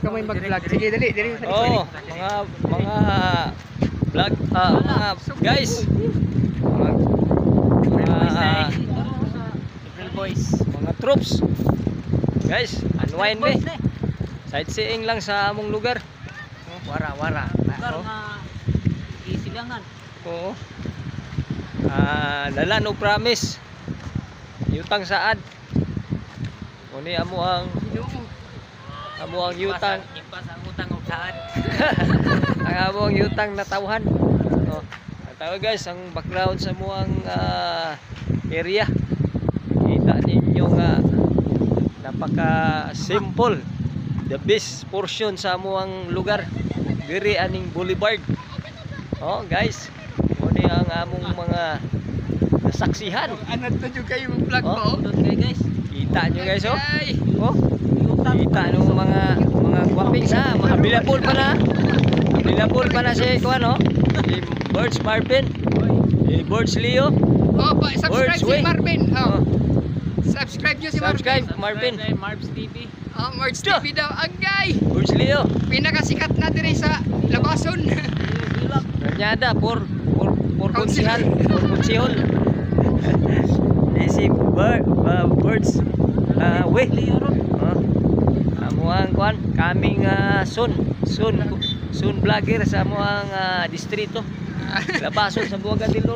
ka may mag-vlog. Sige, dali, dali. Oh, mga vlog, mga guys. Mga troops. Guys, unwind me. Sightseeing lang sa among lugar. Wara. Lugar nga isilangan. Oo. Dala no promise. Yutang saad. Kuni amo ang yutang. Impas ang utang og saad. Ang amo ang yutang na tawhan. Oh. Tawo guys, ang background sa muang area. Kita ninyo nga napaka simple. The best portion sa muang lugar. Diri aning Boulevard. Oh guys, kuni ang among mga nasaksihan. Ano to yung kayo vlog Oh. mo? Okay guys. Kita nyo guys oh. Oh. Kita nung mga guwapings ha. Available pa na. Available pa na si kuan oh. Si Birds Marvin. Si Birds Leo. Oh, subscribe Words si way. Marvin. Oh. Subscribe nyo si Marvin. Subscribe Marvin. Marbs TV. Oh, March TV daw. Agay! Birds Leo. Pinakasikat na din sa Labason. Ganyada por konsihal. Por konsihol. Si Birds way. Amo ang kuan coming soon vlogger sa amo ang distrito. Labason sa Buagan del Norte.